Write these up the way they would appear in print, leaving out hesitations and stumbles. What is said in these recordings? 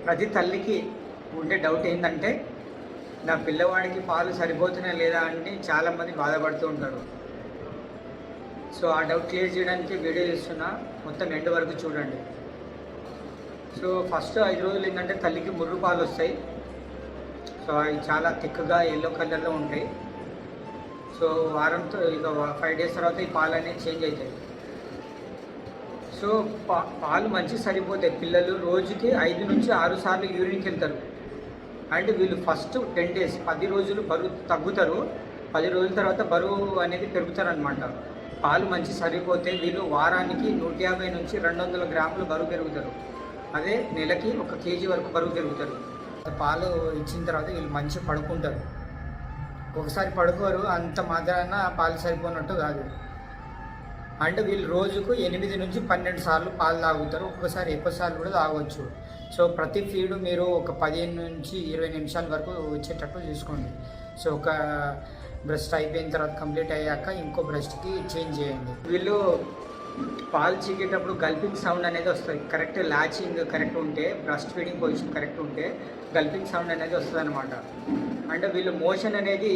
ప్రతి తల్లికి ఉండే డౌట్ ఏంటంటే నా పిల్లవాడికి పాలు సరిపోతున్నాయా లేదా అని చాలామంది బాధపడుతూ ఉంటారు. సో ఆ డౌట్ క్లియర్ చేయడానికి వీడియో చేస్తున్నా, మొత్తం ఎండ్ వరకు చూడండి. సో ఫస్ట్ 5 రోజులు ఏంటంటే తల్లికి ముర్రు పాలు వస్తాయి. సో అవి చాలా థిక్గా ఎల్లో కలర్లో ఉంటాయి. సో వారంతో ఇక 5 డేస్ తర్వాత ఈ పాలు అనేవి చేంజ్ అవుతాయి. సో పాలు మంచిగా సరిపోతాయి. పిల్లలు రోజుకి 5 నుంచి 6 సార్లు యూరిన్కి వెళ్తారు. అండ్ వీళ్ళు ఫస్ట్ 10 డేస్ 10 రోజులు బరువు తగ్గుతారు. 10 రోజుల తర్వాత బరువు అనేది పెరుగుతారు అనమాట. పాలు మంచి సరిపోతే వీళ్ళు వారానికి 150 నుంచి 200 గ్రాములు బరువు పెరుగుతారు. అదే నెలకి 1 కేజీ వరకు బరువు పెరుగుతారు. పాలు ఇచ్చిన తర్వాత వీళ్ళు మంచిగా పడుకుంటారు. ఒకసారి పడుకోరు, అంత మాత్రాన పాలు సరిపోనట్టు కాదు. అంటే వీళ్ళు రోజుకు 8 నుంచి 12 సార్లు పాలు తాగుతారు. ఒక్కొక్కసారి ఎక్కువ సార్లు కూడా తాగవచ్చు. సో ప్రతి ఫీడ్ మీరు ఒక 15 నుంచి 20 నిమిషాల వరకు వచ్చేటట్టు చూసుకోండి. సో ఒక బ్రెస్ట్ అయిపోయిన తర్వాత కంప్లీట్ అయ్యాక ఇంకో బ్రెస్ట్కి చేంజ్ చేయండి. వీళ్ళు పాలు చీకేటప్పుడు గల్పింగ్ సౌండ్ అనేది వస్తుంది. కరెక్ట్ లాచింగ్ కరెక్ట్ ఉంటే, బ్రెస్ట్ ఫీడింగ్ పొజిషన్ కరెక్ట్ ఉంటే గల్పింగ్ సౌండ్ అనేది వస్తుంది అనమాట. అంటే వీళ్ళు మోషన్ అనేది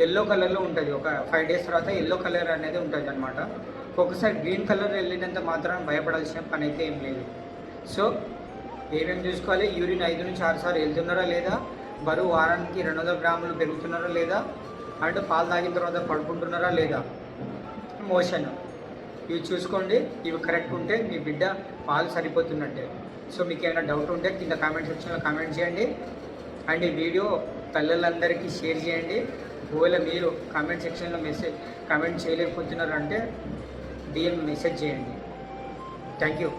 ఎల్లో కలర్లో ఉంటుంది. ఒక 5 డేస్ తర్వాత ఎల్లో కలర్ అనేది ఉంటుంది అనమాట. ఒక్కొక్కసారి గ్రీన్ కలర్ వెళ్ళినంత మాత్రం భయపడాల్సిన పని అయితే ఏం లేదు. సో ఏమేమి చూసుకోవాలి, యూరిన్ 5 నుంచి 6 సార్లు వెళ్తున్నారా లేదా, బరువు వారానికి 200 గ్రాములు పెరుగుతున్నారా లేదా, అంటే పాలు తాగిన తర్వాత పడుకుంటున్నారా లేదా, మోషన్, ఇవి చూసుకోండి. ఇవి కరెక్ట్ ఉంటే మీ బిడ్డ పాలు సరిపోతున్నట్టే. సో మీకు ఏమైనా డౌట్ ఉంటే కింద కామెంట్ సెక్షన్లో కామెంట్ చేయండి. అండ్ ఈ వీడియో తల్లులందరికీ షేర్ చేయండి. ఒకవేళ మీరు కామెంట్ సెక్షన్లో కామెంట్ చేయలేకపోతున్నారంటే DM మెసేజ్ చేయండి. Thank you.